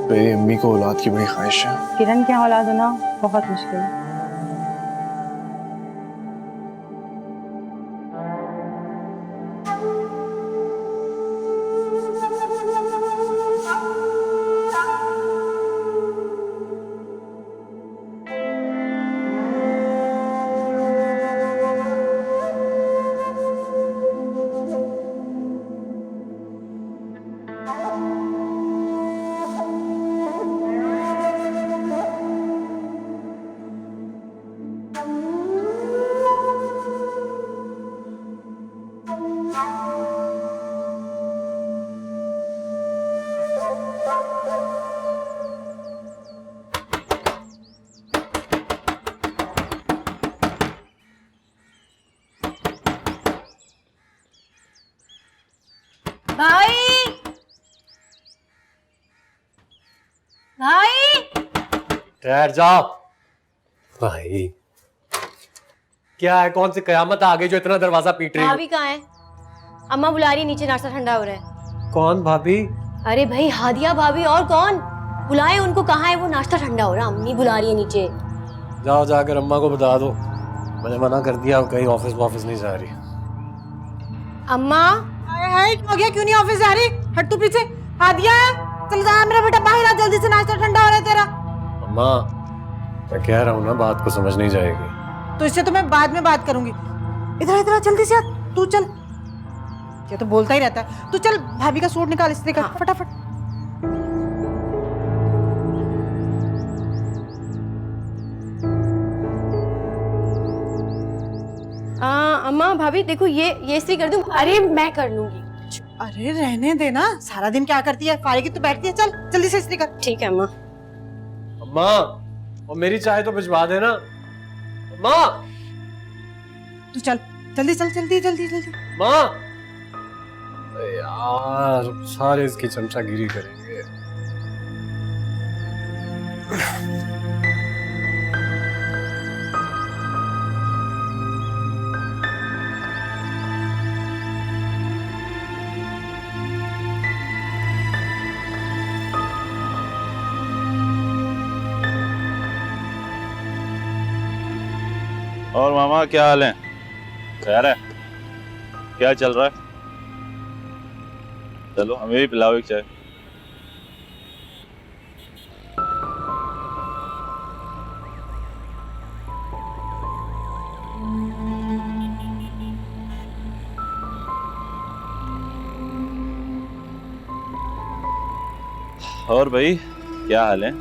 पे अम्मी को औलाद की बड़ी ख्वाहिश है। किरण की औलाद होना बहुत मुश्किल है। भाई भाई ठहर जाओ भाई। क्या है, कौन सी कयामत आ गई जो इतना दरवाजा पीट रही है? भाभी कहाँ है? अम्मा बुला रही है, नीचे नाश्ता ठंडा हो रहा है। कौन भाभी? अरे भाई हादिया भाभी, और कौन? बुलाए उनको, कहाँ है वो? नाश्ता ठंडा हो रहा, अम्मी बुला रही है नीचे। जाओ जाकर अम्मा को बता दो मैंने मना कर दिया, कहीं ऑफिस वाफिस नहीं जा रही। अम्मा हाय हो गया, क्यों नहीं ऑफिस जा रही? हट तू पीछे। हादिया चल जा मेरा बेटा, बाहर आ जल्दी से, नाश्ता ठंडा हो रहा है तेरा। अम्मा मैं कह रहा हूँ ना, बात को समझ नहीं जाएगी। तो इससे तो मैं बाद में बात करूंगी। इधर इधर जल्दी से आ, तू चल। ये तो बोलता ही रहता है। तू चल भाभी का सूट निकाल, इस्त्री कर फटाफट। अम्मा भाभी देखो, ये इस्त्री कर दूं? अरे मैं कर लूंगी। अरे रहने देना, सारा दिन क्या करती है, फारी की तो बैठती है। चल जल्दी से इस्त्री कर। ठीक है अम्मा। अम्मा और मेरी चाय तो भिजवा देना। अम्मा तू चल जल्दी, चल जल्दी जल्दी जल्दी। माँ यार, सारे इसकी चमचागिरी करेंगे। और मामा क्या हाल है? खैर है? क्या चल रहा है? चलो हमें भी पिलाओ एक चाय। और भाई क्या हाल है?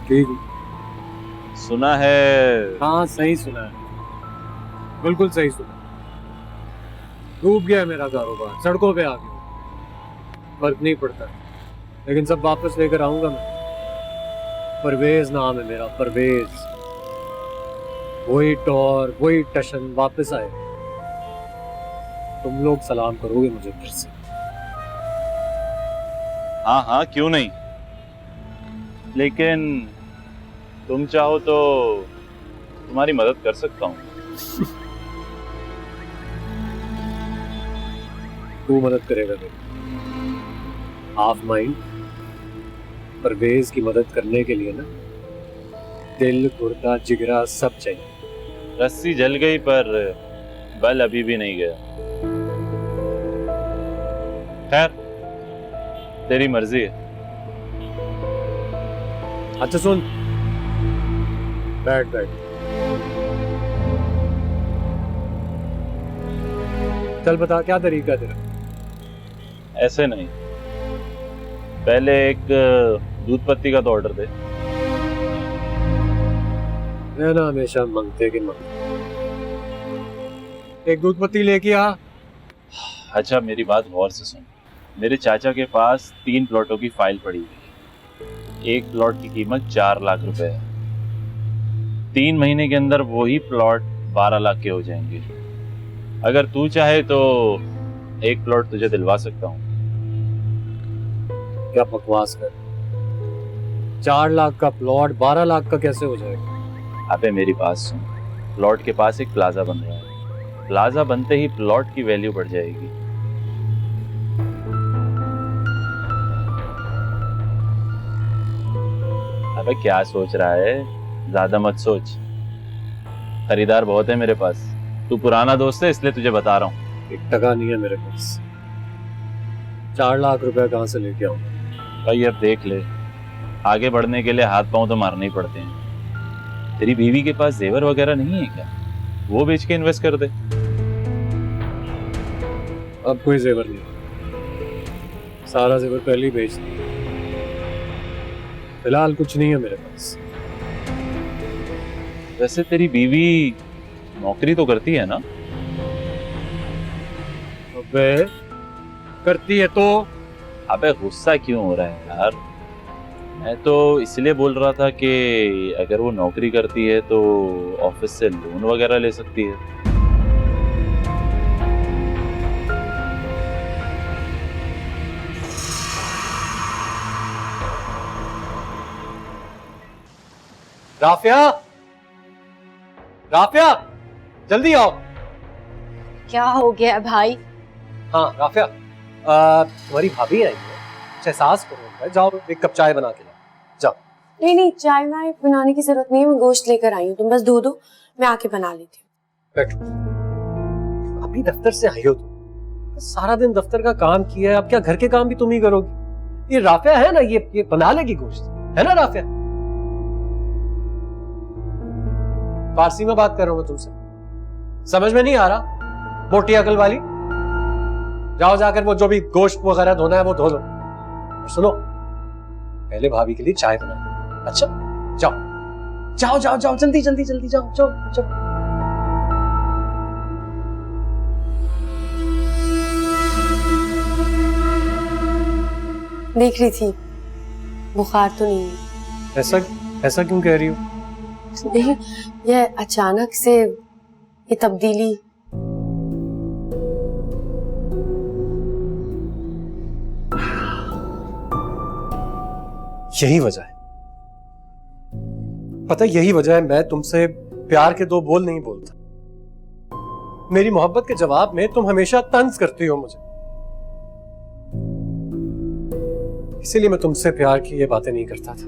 ठीक। सुना है। हाँ सही सुना है, बिल्कुल सही सुना। डूब गया मेरा कारोबार, सड़कों पे आ गया। फर्क नहीं पड़ता, लेकिन सब वापस लेकर आऊंगा मैं। परवेज नाम है मेरा, परवेज। वही टॉर, वही टशन वापस आए। तुम लोग सलाम करोगे मुझे फिर से? हाँ हाँ क्यों नहीं, लेकिन तुम चाहो तो तुम्हारी मदद कर सकता हूँ। तू मदद करेगा मेरी? Half mind. परवेज की मदद करने के लिए ना दिल, गुर्दा, जिगरा सब चाहिए। रस्सी जल गई पर बल अभी भी नहीं गया। खैर तेरी मर्जी है। अच्छा सुन, बैठ बैठ। चल बता क्या तरीका तेरा? ऐसे नहीं, पहले एक दूध पत्ती का तो ऑर्डर दे। मैं ना हमेशा मांगते कि मांगते। एक दूध पत्ती लेके आ। अच्छा मेरी बात गौर से सुन, मेरे चाचा के पास 3 प्लॉटों की फाइल पड़ी हुई है। एक प्लॉट की कीमत 4 लाख रुपए है। 3 महीने के अंदर वही प्लॉट 12 लाख के हो जाएंगे। अगर तू चाहे तो एक प्लॉट तुझे दिलवा सकता हूँ। क्या बकवास कर? 4 लाख का प्लॉट 12 लाख का कैसे हो जाएगा? अबे मेरी बात सुन, प्लॉट के पास एक प्लाजा बन रहा है। प्लाजा बनते ही प्लॉट की वैल्यू बढ़ जाएगी। अबे क्या सोच रहा है, ज्यादा मत सोच। खरीदार बहुत है मेरे पास। तू पुराना दोस्त है इसलिए तुझे बता रहा हूँ। 1 टका नहीं है मेरे पास। 4 लाख रुपए कहाँ से लेके आऊँ? भाई अब देख ले, आगे बढ़ने के लिए हाथ पांव तो मारने ही पड़ते हैं। तेरी बीवी के पास जेवर वगैरह नहीं है क्या? वो बेच के इन्वेस्ट कर दे। अब कोई जेवर नहीं, सारा जेवर पहले ही बेच दिया। फिलहाल कुछ नहीं है मेरे पास। वैसे तेरी बीवी नौकरी तो करती है ना? अबे करती है तो? अबे गुस्सा क्यों हो रहा है यार? मैं तो इसलिए बोल रहा था कि अगर वो नौकरी करती है तो ऑफिस से लोन वगैरह ले सकती है। राफिया, राफिया, जल्दी आओ। क्या हो गया भाई? हाँ राफिया, तुम्हारी भाभी आई है, कुछ एहसास करो। जाओ 1 कप चाय बना के लाओ, जाओ। नहीं नहीं, चाय वाय बनाने की जरूरत नहीं है, मैं गोश्त लेकर आई हूँ, तुम बस धो दो, मैं आके बना लेती हूँ। बैठो। अभी दफ्तर से आई हो तुम, सारा दिन दफ्तर का काम किया है, अब क्या घर के काम भी तुम ही करोगी? ये राफिया है ना, ये बना लेगी गोश्त, है ना राफिया? फारसी में बात कर रहा हूँ मैं तुमसे, समझ में नहीं आ रहा? मोटी अकल वाली, जाओ जाकर वो जो भी गोश्त वगैरह धोना है वो धो लो। और सुनो, पहले भाभी के लिए चाय बना। अच्छा जाओ जाओ जाओ जाओ, जल्दी जल्दी जल्दी जाओ जाओ जाओ। देख रही थी बुखार तो नहीं है। ऐसा क्यों कह रही हो? नहीं, यह अचानक से ये तब्दीली। यही वजह है, पता है यही वजह है मैं तुमसे प्यार के 2 बोल नहीं बोलता। मेरी मोहब्बत के जवाब में तुम हमेशा तंज करती हो मुझे, इसीलिए मैं तुमसे प्यार की ये बातें नहीं करता था,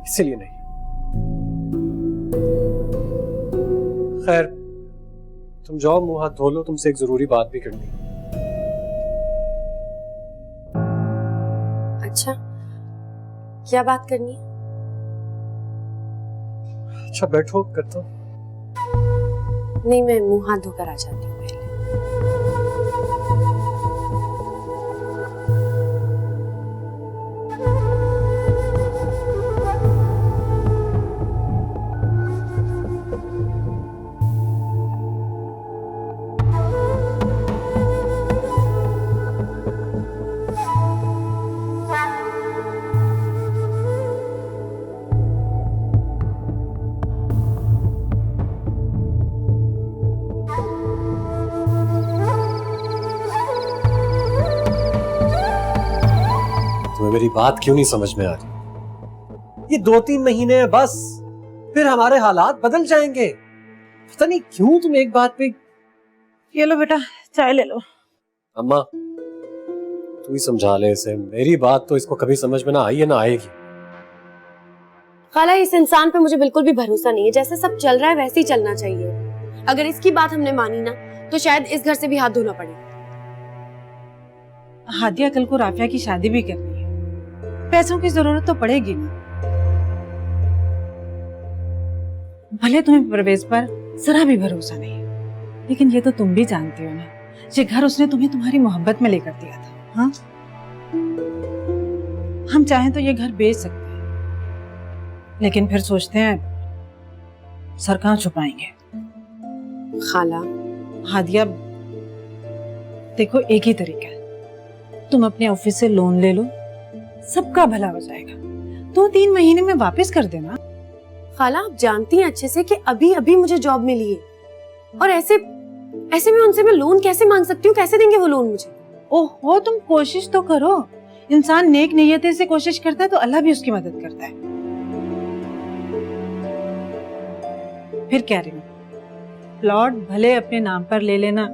इसीलिए नहीं। खैर तुम जाओ, मुंह हाथ धो लो, तुमसे एक जरूरी बात भी करनी है। अच्छा, क्या बात करनी है? अच्छा बैठो, करता हूं। नहीं, मैं मुंह हाथ धोकर आ जाती हूँ पहले। तुम्हें मेरी बात क्यों नहीं समझ में आ रही? ये 2-3 महीने है बस, फिर हमारे हालात बदल जाएंगे। पता नहीं क्यों तुम एक बात पे। ये लो बेटा, चाय ले लो। अम्मा तू ही समझा ले इसे, मेरी बात तो इसको कभी समझ में ना आई है ना आएगी। खाला, इस इंसान पे मुझे बिल्कुल भी भरोसा नहीं है। जैसे सब चल रहा है वैसे ही चलना चाहिए। अगर इसकी बात हमने मानी ना तो शायद इस घर से भी हाथ धोना पड़े। हादिया कल को राफिया की शादी भी करनी है, पैसों की जरूरत तो पड़ेगी ना। भले तुम्हें परवेज पर जरा भी भरोसा नहीं है, लेकिन ये तो तुम भी जानते हो ना, ये घर उसने तुम्हें तुम्हारी मोहब्बत में लेकर दिया था। हाँ, हम चाहें तो ये घर बेच सकते हैं, लेकिन फिर सोचते हैं सर कहाँ छुपाएंगे। खाला, हादिया देखो, एक ही तरीका है, तुम अपने ऑफिस से लोन ले लो, सबका भला हो जाएगा। 2-3 महीने में वापस कर देना। खाला, आप जानती हैं अच्छे से कि अभी अभी मुझे जॉब मिली है, और ऐसे में उनसे मैं लोन कैसे मांग सकती हूँ? कैसे देंगे वो लोन मुझे? ओहो, तुम कोशिश तो करो। इंसान नेक नियते से कोशिश करता है तो अल्लाह भी उसकी मदद करता है। फिर क्या रे, प्लॉट भले अपने नाम पर ले लेना,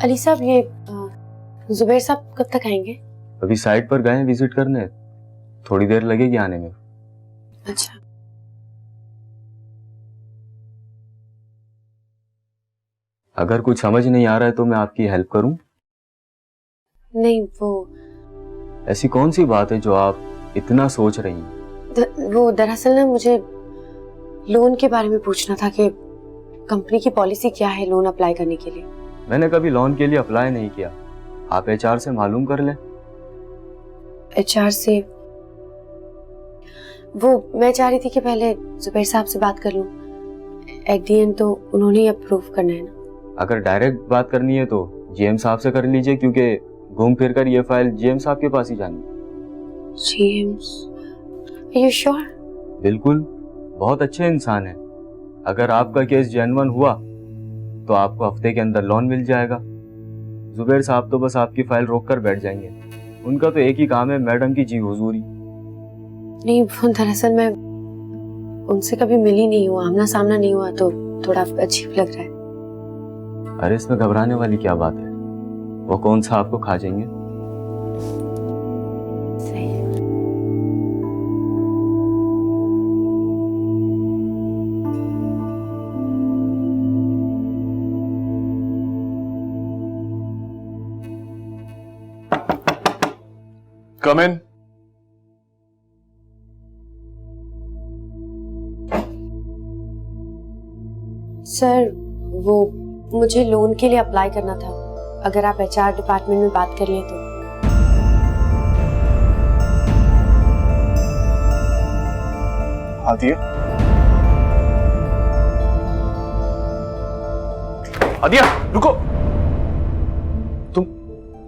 अली साहब, ये जुबैर साहब कब तक आएंगे? अभी साइट पर गए हैं विजिट करने, थोड़ी देर लगेगी आने में। अच्छा। अगर कुछ समझ नहीं आ रहा है तो मैं आपकी हेल्प करूं? नहीं, ऐसी कौन सी बात है जो आप इतना सोच रही हैं? वो दरअसल ना मुझे लोन के बारे में पूछना था कि कंपनी की पॉलिसी क्या है लोन अप्लाई करने के लिए। मैंने कभी लोन के लिए अप्लाई नहीं किया, आप एचआर से मालूम कर लें। एचआर से? वो मैं चाह रही थी कि पहले जुबैर साहब से बात कर लूं, एट दी एंड तो उन्होंने ही अप्रूव करना है ना। अगर डायरेक्ट बात करनी है तो जीएम साहब से कर लीजिए, क्योंकि घूम फिर कर ये फाइल जीएम साहब के पास ही जानी है। जीएम? You sure? बिल्कुल, बहुत अच्छे इंसान है। अगर आपका केस जेन्युइन हुआ तो आपको हफ्ते के अंदर लोन मिल जाएगा। जुबैर साहब तो बस आपकी फाइल रोक कर बैठ जाएंगे, उनका तो एक ही काम है मैडम की जी हुजूरी। नहीं, वो दरअसल मैं उनसे कभी मिली नहीं हूँ, आमना सामना नहीं हुआ, तो थोड़ा अजीब लग रहा है। अरे इसमें घबराने वाली क्या बात है, वो कौन सा आपको खा जाएंगे। सही है। कम इन। सर, वो मुझे लोन के लिए अप्लाई करना था, अगर आप एचआर डिपार्टमेंट में बात कर लें तो। आदिया, आदिया रुको।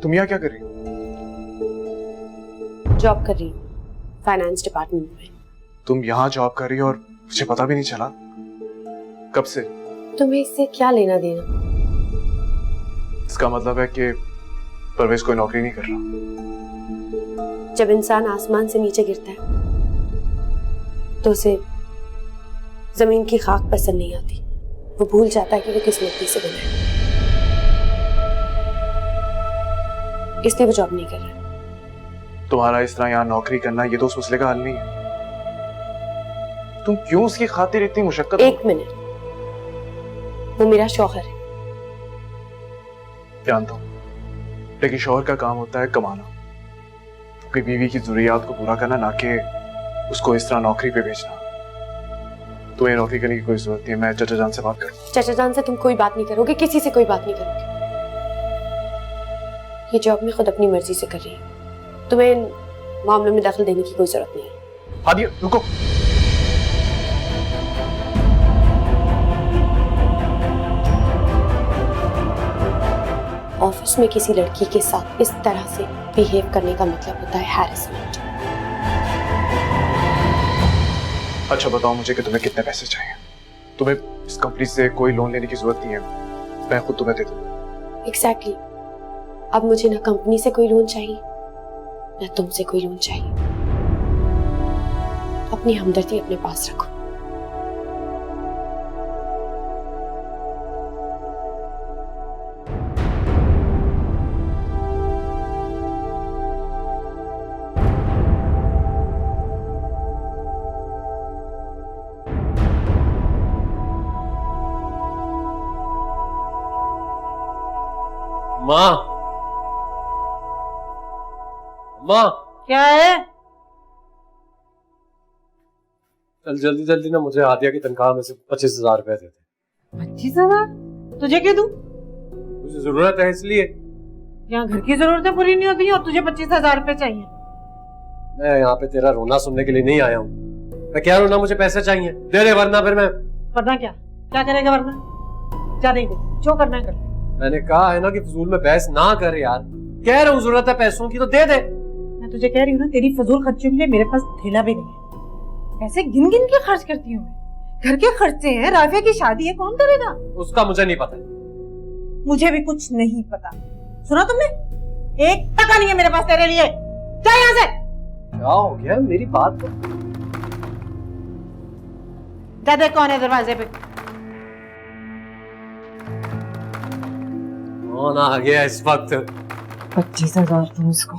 तुम यहाँ क्या कर रही हो? जॉब कर रही हूँ फाइनेंस डिपार्टमेंट में। तुम यहाँ जॉब कर रही हो और मुझे पता भी नहीं चला? कब से? तुम्हें इससे क्या लेना देना? इसका मतलब है कि परवेज कोई नौकरी नहीं कर रहा। जब इंसान आसमान से नीचे गिरता है तो उसे जमीन की खाक पसंद नहीं आती, वो भूल जाता है कि वो किस मिट्टी से बना है, इसलिए वो जॉब नहीं कर रहा। तुम्हारा इस तरह यहाँ नौकरी करना ये तो उस मसले का हल नहीं है। तुम क्यों उसकी खातिर इतनी मुशक्कत? एक मिनट, वो मेरा शौहर है। जानता हूँ, लेकिन शौहर का काम होता है कमाना, अपनी बीवी की जरूरियात को पूरा करना, ना कि उसको इस तरह नौकरी पे भेजना। तुम्हें नौकरी करने की कोई जरूरत नहीं है। मैं चाचा जान से बात करूँ। चाचा जान से तुम कोई बात नहीं करोगे, किसी से कोई बात नहीं करोगे। ये जॉब मैं खुद अपनी मर्जी से कर रही हूँ, तुम्हें इन मामलों में दखल देने की कोई जरूरत नहीं है। आदिया रुको। ऑफिस में किसी लड़की के साथ इस तरह से बिहेव करने का मतलब होता है हैरेसमेंट। अच्छा बताओ मुझे कि तुम्हें कितने पैसे चाहिए? तुम्हें इस कंपनी से कोई लोन लेने की जरूरत नहीं है, मैं खुद तुम्हें दे दूंगा। एग्जैक्टली। अब मुझे ना कंपनी से कोई लोन चाहिए ना तुमसे कोई लोन चाहिए। अपनी हमदर्दी अपने पास रखो। माँ, माँ क्या है? चल जल्दी जल्दी ना मुझे आदिया की तनख्वाह में से 25,000 रुपए दे दे। 25,000? तुझे क्यों दूं? मुझे जरूरत है इसलिए। यहाँ घर की जरूरतें पूरी नहीं होती और तुझे 25,000 रुपए चाहिए? मैं यहाँ पे तेरा रोना सुनने के लिए नहीं आया हूँ। मैं क्या रोना, मुझे पैसे चाहिए, दे दे वरना फिर मैं। वरना क्या? क्या करेगा वरना? जा नहीं दे, जो करना है कर ले। मैंने कहा है ना कि फजूल में बहस ना कर यार। कह रहा हूँ जरूरत है पैसों की तो दे दे। मैं तुझे कह रही हूँ ना, तेरी फजूल खर्चों के लिए मेरे पास थैला भी नहीं है। पैसे गिन गिन के खर्च करती हूँ मैं। घर के खर्चे हैं, राफिया की शादी है, कौन करेगा? उसका मुझे नहीं पता। मुझे भी कुछ नहीं पता। सुना तुमने? एक टका नहीं है मेरे पास तेरे लिए। जा यहाँ से। क्या हो गया मेरी बात को? जा देख कौन है दरवाजे पे। कौन आ गया इस वक्त? 25,000 तुम इसको।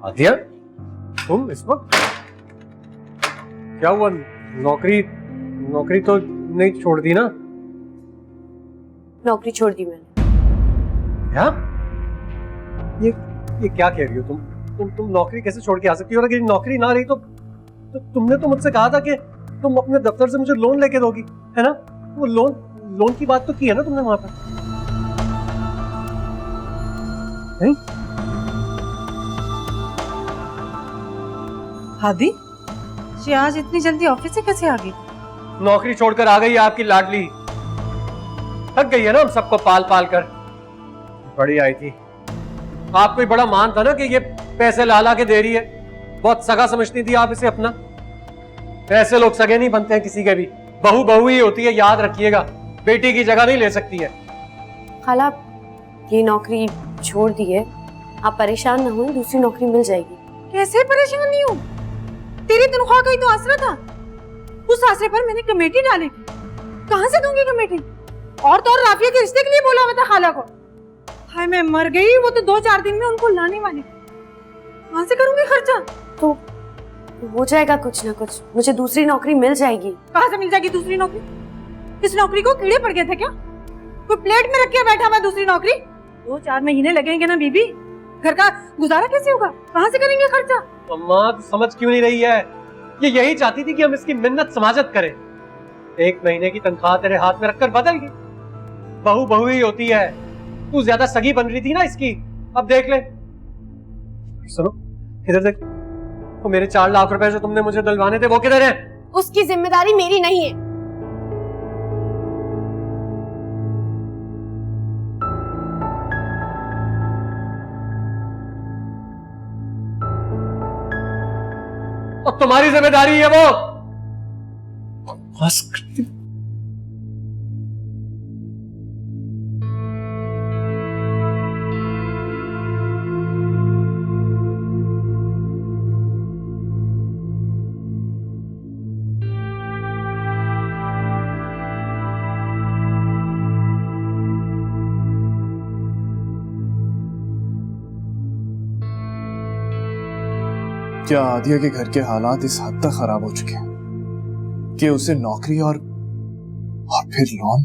आदिया, तुम इस वक्त? क्या हुआ? नौकरी नौकरी तो नहीं छोड़ दी ना? नौकरी छोड़ दी मैंने। क्या? ये क्या कह रही हो तुम नौकरी कैसे छोड़ के आ सकती हो? और अगर नौकरी ना रही तो तुमने तो मुझसे कहा था कि तुम अपने दफ्तर से मुझे लोन लेके दोगी, है ना? वो लोन की बात तो की है ना तुमने वहां पर? नहीं? हादी, ये आज इतनी जल्दी ऑफिस से कैसे आ गई? नौकरी छोड़कर आ गई है आपकी लाडली। थक गई है ना हम सबको पाल पाल कर। बड़ी आई थी, आपको ही बड़ा मान था ना कि ये पैसे ला के दे रही है। बहुत सगा समझती थी आप इसे अपना। ऐसे लोग सगे नहीं बनते हैं किसी के भी। बहू ही होती है, याद रखिएगा। बेटी की जगह नहीं ले सकती है। खाला, ये नौकरी छोड़ दी है, आप परेशान ना हो, दूसरी नौकरी मिल जाएगी। कैसे परेशान नहीं हूँ? तेरी तनख्वाह का ही तो आसरा था। उस आसरे पर मैंने कमेटी डाली थी। कहाँ से दूंगी कमेटी? और तो और राफिया के रिश्ते के लिए बोला हुआ था खाला को। हाय मैं मर गई, वो तो 2-4 दिन में उनको लाने वाली। कहाँ से करूंगी खर्चा? तो हो जाएगा कुछ ना कुछ, मुझे दूसरी नौकरी मिल जाएगी। कहाँ से मिल जाएगी दूसरी नौकरी? इस नौकरी को कीड़े पड़ गए थे क्या? कोई प्लेट में रख के बैठा हुआ दूसरी नौकरी? 2-4 महीने लगेंगे ना बीबी। घर का गुजारा कैसे होगा? कहाँ से करेंगे खर्चा? अम्मा तो समझ क्यों नहीं रही है? ये यही चाहती थी कि हम इसकी मिन्नत समाजत करें। 1 महीने की तनख्वाह तेरे हाथ में रखकर बदल गई। बहू ही होती है। तू ज्यादा सगी बन रही थी ना इसकी। अब देख ले। सुनो, इधर देख। वो मेरे 4 लाख रुपए जो तुमने मुझे दिलवाने थे वो किधर है? उसकी जिम्मेदारी मेरी नहीं है। और तुम्हारी जिम्मेदारी है वो। बस करती। क्या आदिया के घर के हालात इस हद तक खराब हो चुके हैं कि उसे नौकरी और फिर लोन?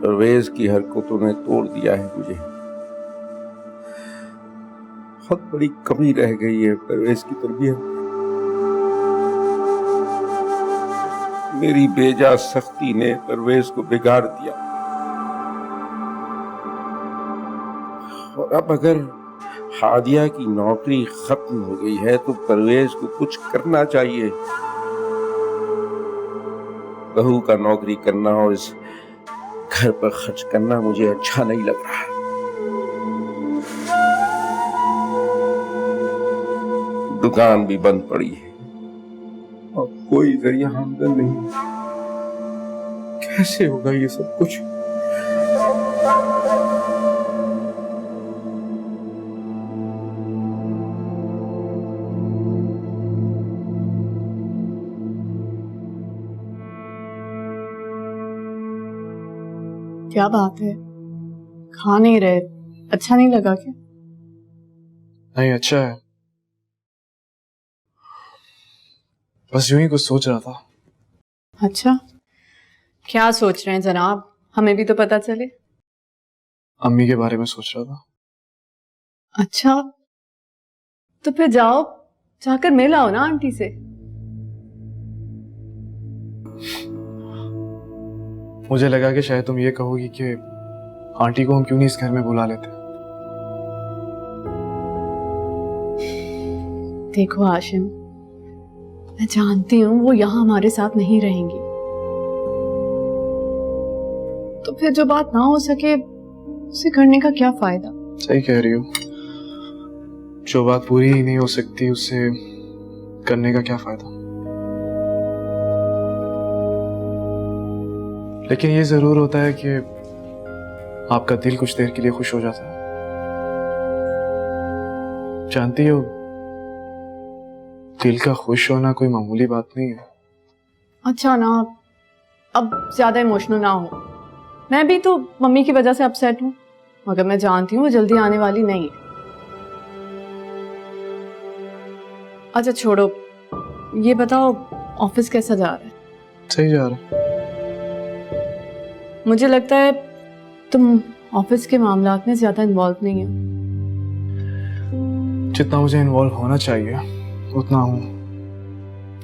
परवेज की हरकतों ने तोड़ दिया है मुझे। बहुत बड़ी कमी रह गई है परवेज की तरबियत। मेरी बेजा सख्ती ने परवेज को बिगाड़ दिया। और अब अगर हादिया की नौकरी खत्म हो गई है तो परवेज को कुछ करना चाहिए। बहू का नौकरी करना और इस घर पर खर्च करना मुझे अच्छा नहीं लग रहा है। दुकान भी बंद पड़ी है और कोई जरिया आमदन नहीं। कैसे होगा ये सब कुछ? क्या बात है, खा नहीं रहे? अच्छा नहीं लगा क्या? नहीं, अच्छा है। बस यूं ही कुछ सोच रहा था। अच्छा, क्या सोच रहे हैं जनाब? हमें भी तो पता चले। अम्मी के बारे में सोच रहा था। अच्छा, तो फिर जाओ, जाकर मिल आओ ना आंटी से। मुझे लगा कि शायद तुम ये कहोगी कि आंटी को हम क्यों नहीं इस घर में बुला लेते। देखो आशिम, मैं जानती हूँ वो यहाँ हमारे साथ नहीं रहेंगी, तो फिर जो बात ना हो सके उसे करने का क्या फायदा? सही कह रही हो। जो बात पूरी ही नहीं हो सकती उसे करने का क्या फायदा। लेकिन ये जरूर होता है कि आपका दिल कुछ देर के लिए खुश हो जाता है। जानती हो, दिल का खुश होना कोई मामूली बात नहीं है। अच्छा ना, अब ज्यादा इमोशनल ना हो। मैं भी तो मम्मी की वजह से अपसेट हूँ, मगर मैं जानती हूँ वो जल्दी आने वाली नहीं है। अच्छा छोड़ो, ये बताओ ऑफिस कैसा जा रहा है? सही जा रहा है। मुझे लगता है तुम ऑफिस के मामलात में ज्यादा इन्वॉल्व नहीं हो। जितना मुझे इन्वॉल्व होना चाहिए उतना हूँ,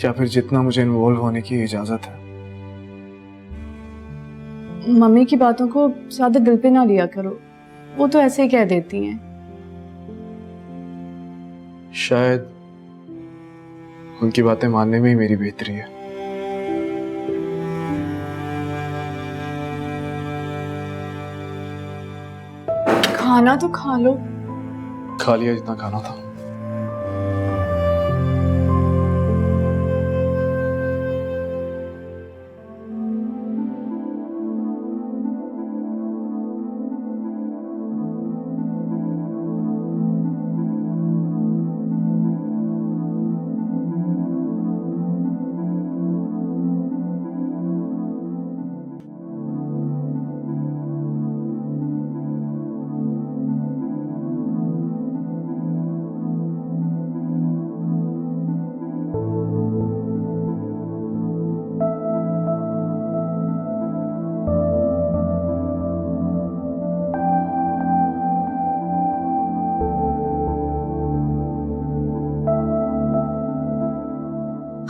या फिर जितना मुझे इन्वॉल्व होने की इजाजत है। मम्मी की बातों को ज्यादा दिल पे ना लिया करो, वो तो ऐसे ही कह देती हैं। शायद उनकी बातें मानने में ही मेरी बेहतरी है। खाना तो खा लो। खा लिया जितना खाना था।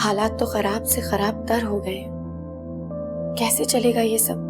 हालात तो खराब से खराब तर हो गए हैं। कैसे चलेगा ये सब?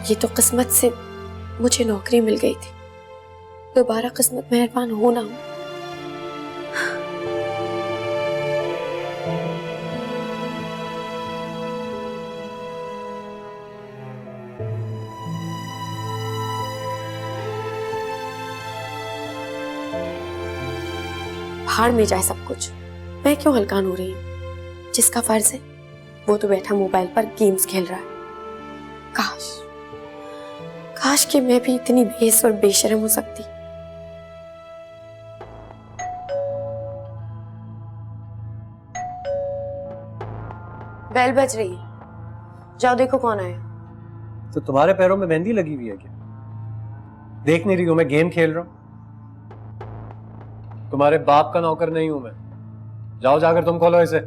ये तो किस्मत से मुझे नौकरी मिल गई थी। दोबारा किस्मत मेहरबान हो ना हो। भाड़ में जाए सब कुछ, मैं क्यों हलकान हो रही हूँ? जिसका फर्ज है वो तो बैठा मोबाइल पर गेम्स खेल रहा है। काश कि मैं भी इतनी बेस और बेशर्म हो सकती। बेल बज रही है, जाओ देखो कौन आया। तो तुम्हारे पैरों में मेहंदी लगी हुई है क्या? देख नहीं रही हूं मैं गेम खेल रहा हूं? तुम्हारे बाप का नौकर नहीं हूं मैं। जाओ जाकर तुम खोलो इसे।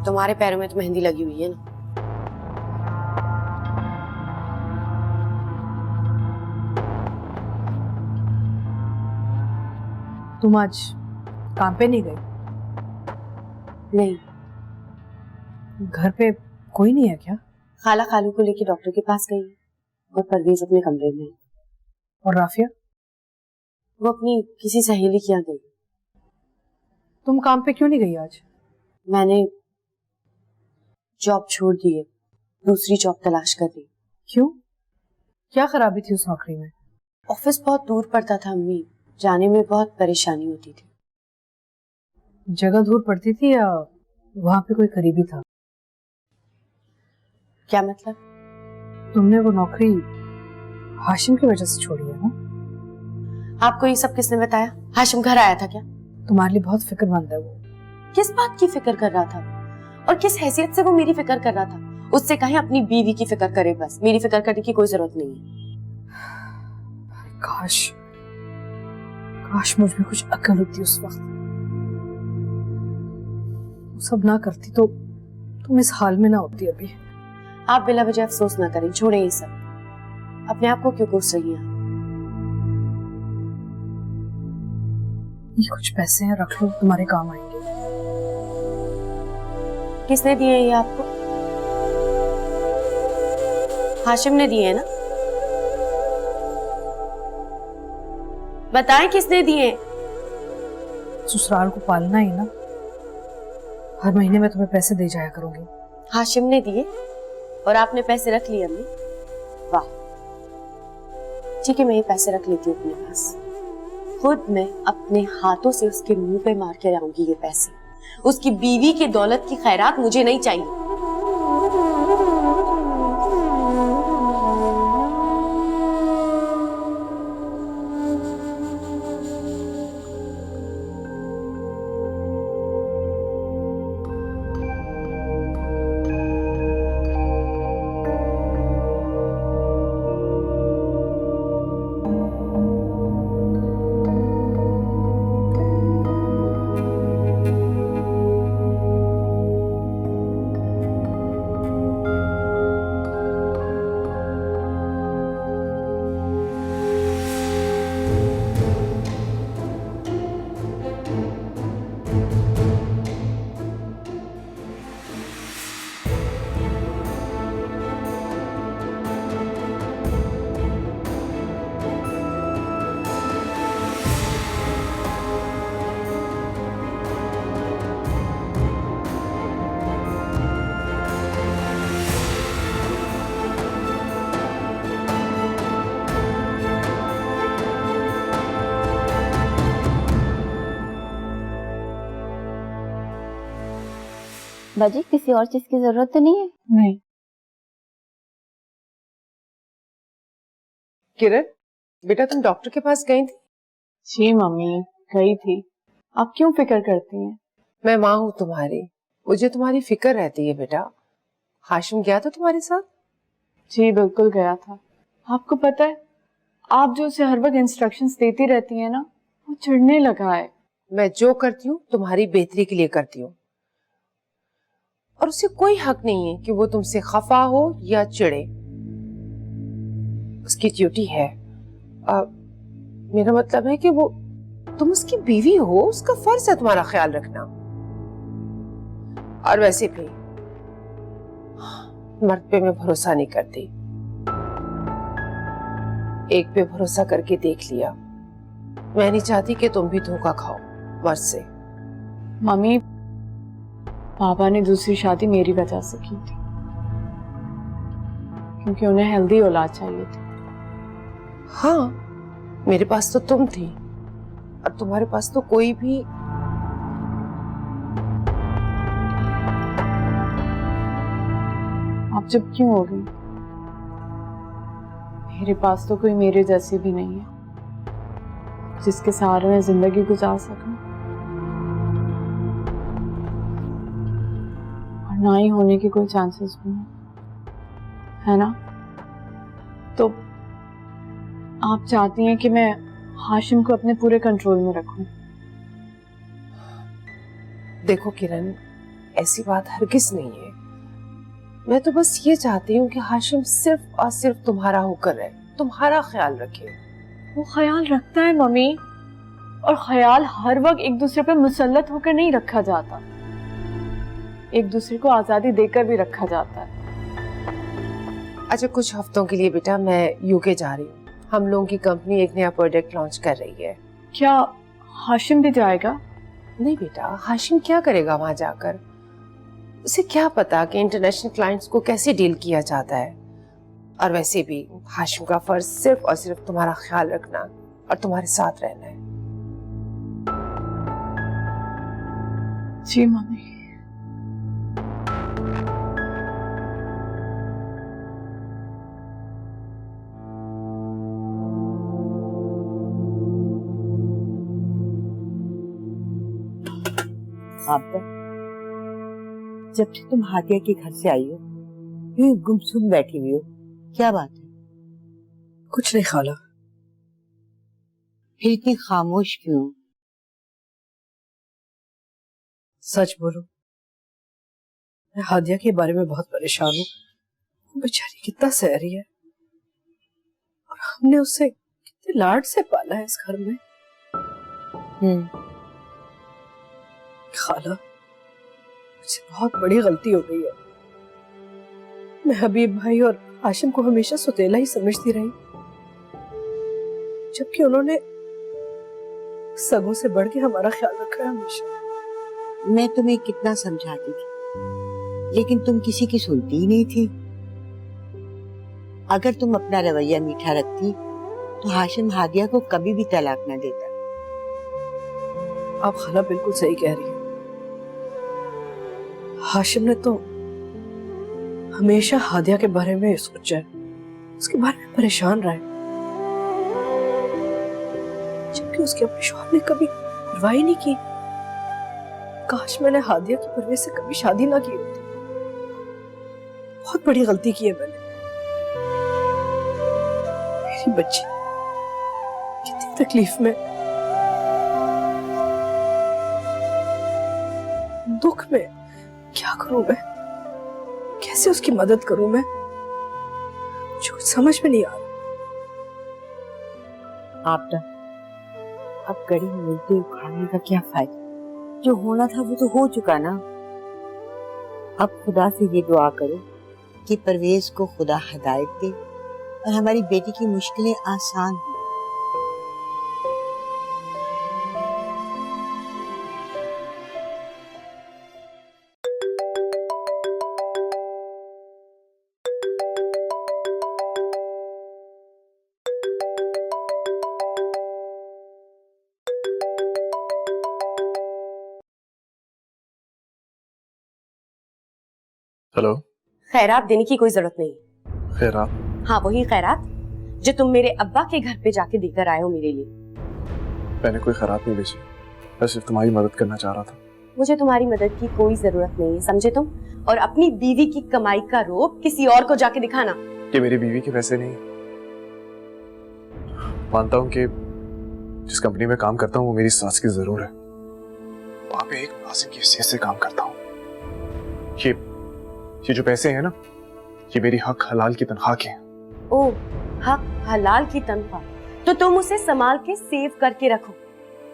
तुम्हारे पैरों में तो मेहंदी लगी हुई है ना। तुम आज काम पे नहीं गई? नहीं। घर पे कोई नहीं है क्या? खाला खालू को लेके डॉक्टर के पास गई और परवेज अपने कमरे में। और राफिया? वो अपनी किसी सहेली के यहाँ गई। तुम काम पे क्यों नहीं गई आज? मैंने जॉब छोड़ दी है, दूसरी जॉब तलाश कर रही। क्यों? क्या खराबी थी उस नौकरी में? ऑफिस बहुत दूर पड़ता था अम्मी, जाने में बहुत परेशानी होती थी। जगह दूर पड़ती थी या वहां पे कोई करीबी था? क्या मतलब? तुमने वो नौकरी हाशिम की वजह से छोड़ी है ना? आपको ये सब किसने बताया? हाशिम घर आया था क्या? तुम्हारे लिए बहुत फिक्रमंद है वो। किस बात की फिक्र कर रहा था और किस हैसियत से वो मेरी फिक्र कर रहा था? उससे कहीं अपनी बीवी की फिक्र करे, बस मेरी फिक्र करने की कोई जरूरत नहीं है। काश काश मुझ में कुछ अकल होती उस वक्त। वो सब ना करती तो तुम इस हाल में ना होती अभी। आप बिला वजह अफसोस ना करें, छोड़ें ये सब। अपने आप को क्यों कोस रही हैं? ये कुछ पैसे हैं, रख लो, तुम्हारे काम आएंगे। किसने दिए ये आपको? हाशिम ने दिए ना? बताएं किसने दिए? ससुराल को पालना ही ना, हर महीने में तुम्हें पैसे दे जाया करूंगी। हाशिम ने दिए और आपने पैसे रख लिए अम्मी? वाह, ठीक है, मैं ये पैसे रख लेती हूँ अपने पास। खुद मैं अपने हाथों से उसके मुंह पे मार के लाऊंगी ये पैसे। उसकी बीवी की दौलत की खैरात मुझे नहीं चाहिए। बाजी किसी और चीज की जरूरत तो नहीं है? नहीं। किरण, बेटा तुम डॉक्टर के पास गई थी? जी मम्मी, गई थी। आप क्यों फिक्र करती हैं? मैं माँ हूँ तुम्हारी, मुझे तुम्हारी फिक्र रहती है बेटा। हाशिम गया था तुम्हारे साथ? जी बिल्कुल गया था। आपको पता है, आप जो उसे हर वक्त इंस्ट्रक्शंस देती रहती हैं ना, वो चिढ़ने लगा है। मैं जो करती हूँ तुम्हारी बेहतरी के लिए करती हूँ, और उसे कोई हक नहीं है कि वो तुमसे खफा हो या चिढ़े। उसकी ड्यूटी है। मेरा मतलब है कि वो, तुम उसकी बीवी हो, उसका फर्ज है तुम्हारा ख्याल रखना। और वैसे भी मर्द पे मैं भरोसा नहीं करती। एक पे भरोसा करके देख लिया। मैं नहीं चाहती कि तुम भी धोखा खाओ मर्द से। मम्मी, पापा ने दूसरी शादी मेरी वजह से की थी, क्योंकि उन्हें हेल्दी औलाद चाहिए थी। हाँ, मेरे पास तो तुम थी, और तुम्हारे पास तो कोई भी। आप जब क्यों हो गई? मेरे पास तो कोई मेरे जैसे भी नहीं है जिसके सहारे मैं जिंदगी गुजार सकूं, और ना ही होने के कोई चांसेस भी नहीं, है ना? तो आप चाहती हैं कि मैं हाशिम को अपने पूरे कंट्रोल में रखूं? देखो किरण, ऐसी बात हरगिज नहीं है। मैं तो बस ये चाहती हूँ कि हाशिम सिर्फ और सिर्फ तुम्हारा होकर रहे, तुम्हारा ख्याल रखे। वो ख्याल रखता है मम्मी, और ख्याल हर वक्त एक दूसरे पर मुसल्लत होकर नहीं रखा जाता, एक दूसरे को आजादी देकर भी रखा जाता है। अच्छा, कुछ हफ्तों के लिए बेटा मैं यूके जा रही हूँ। हम लोगों की कंपनी एक नया प्रोडक्ट लॉन्च कर रही है। क्या हाशिम भी जाएगा? नहीं बेटा, हाशिम क्या करेगा वहां जाकर? उसे क्या पता कि इंटरनेशनल क्लाइंट्स को कैसे डील किया जाता है। और वैसे भी हाशिम का फर्ज सिर्फ और सिर्फ तुम्हारा ख्याल रखना और तुम्हारे साथ रहना है। जी मम्मी। आपदा, जब से तुम हादिया के घर से आई हो, यूं गुमसुम बैठी हुई हो, क्या बात है? कुछ नहीं खाला। फिर इतनी खामोश क्यों? सच बोलो, मैं हादिया के बारे में बहुत परेशान हूँ। वो बेचारी कितना सह रही है और हमने उसे कितने लाड से पाला है इस घर में। खाला, मुझसे बहुत बड़ी गलती हो गई है। मैं हबीब भाई और हाशिम को हमेशा सुतेला ही समझती रही, जबकि उन्होंने सगों से बढ़ के हमारा ख्याल रखा है हमेशा। मैं तुम्हें कितना समझाती थी, लेकिन तुम किसी की सुनती ही नहीं थी। अगर तुम अपना रवैया मीठा रखती तो हाशिम हादिया को कभी भी तलाक न देता। आप खाला बिल्कुल सही कह रही है। हाशिम ने तो हमेशा हादिया के बारे में सोचा है, उसके बारे में परेशान रहा है, जबकि उसके अपने शौहर ने कभी परवाह ही नहीं की। काश मैंने हादिया की परवेज से कभी शादी ना की होती। बहुत बड़ी गलती की है मैंने। मेरी बच्ची कितनी तकलीफ में, दुख में, क्या करूं मैं, कैसे उसकी मदद करूं मैं, मुझे कुछ समझ में नहीं आ रहा। आपदा, अब गड़ी मिलते उखाड़ने का क्या फायदा? जो होना था वो तो हो चुका ना। अब खुदा से ये दुआ करो कि परवेज को खुदा हिदायत दे और हमारी बेटी की मुश्किलें आसान हो। हेलो। खैरात देने की कोई जरूरत नहीं। खैरात? हाँ, वही खैरात जो तुम मेरे अब्बा के घर पे जाके देकर आए हो मेरे लिए। मैंने कोई खैरात नहीं भेजी, मैं सिर्फ तुम्हारी मदद करना चाह रहा था। मुझे तुम्हारी मदद की कोई जरूरत नहीं है, समझे तुम? और अपनी बीवी की कमाई का रोब किसी और को जाके दिखाना। ये मेरी बीवी के पैसे नहीं। मानता हूँ कि जिस कंपनी में काम करता हूँ वो मेरी सास की जरूर है। वहां पे एक मुलाजिम की हैसियत से काम करता हूँ। ये जो पैसे हैं ना, ये मेरी हक हलाल की तनख्वाह के हैं। ओ, हक हलाल की तनख्वाह, तो तुम उसे संभाल के सेव करके रखो।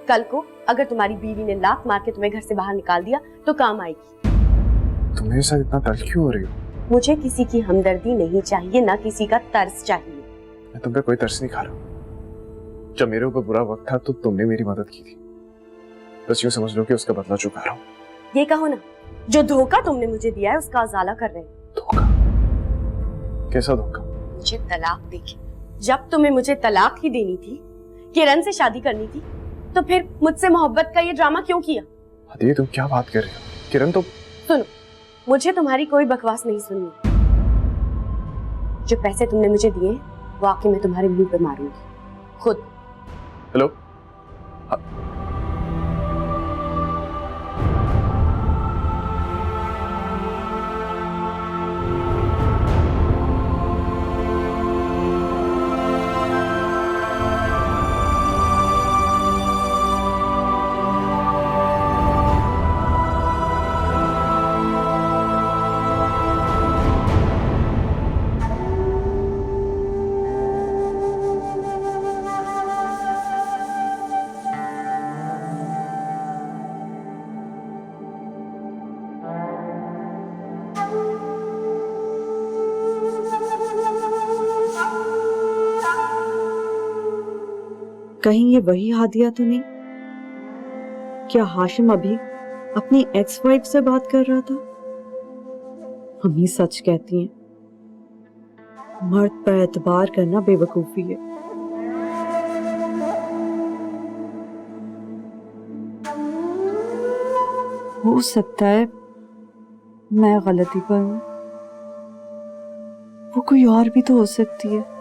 कल को अगर तुम्हारी बीवी ने लात मार के तुम्हें घर से बाहर निकाल दिया तो काम आएगी। तुम मेरे साथ इतना तल्ख क्यों हो रही हो? मुझे किसी की हमदर्दी नहीं चाहिए, ना किसी का तरस चाहिए। मैं तुम पे कोई तरस नहीं खा रहा। जब मेरे ऊपर बुरा वक्त था तो तुमने मेरी मदद की थी। बस यूं समझ लो कि उसका बदला चुका रहा हूं। ये कहो ना, जो धोखा तुमने मुझे दिया है उसका उजाला कर रहे हैं। धोखा? कैसा धोखा? मुझे तलाक देके, जब तुम्हें मुझे तलाक ही देनी थी, किरण से शादी करनी थी, तो फिर मुझसे मोहब्बत का ये ड्रामा क्यों किया? हदीया, तुम क्या बात कर रही हो? किरण तो... सुनो, मुझे तुम्हारी कोई बकवास नहीं सुननी। जो पैसे तुमने मुझे दिए वो आके मैं तुम्हारे मुंह पे मारूंगी खुद। हेलो। कहीं ये वही हादिया तो नहीं? क्या हाशिम अभी अपनी एक्स वाइफ से बात कर रहा था? मम्मी सच कहती हैं, मर्द पर एतबार करना बेवकूफी है। हो सकता है मैं गलती पर हूं, वो कोई और भी तो हो सकती है।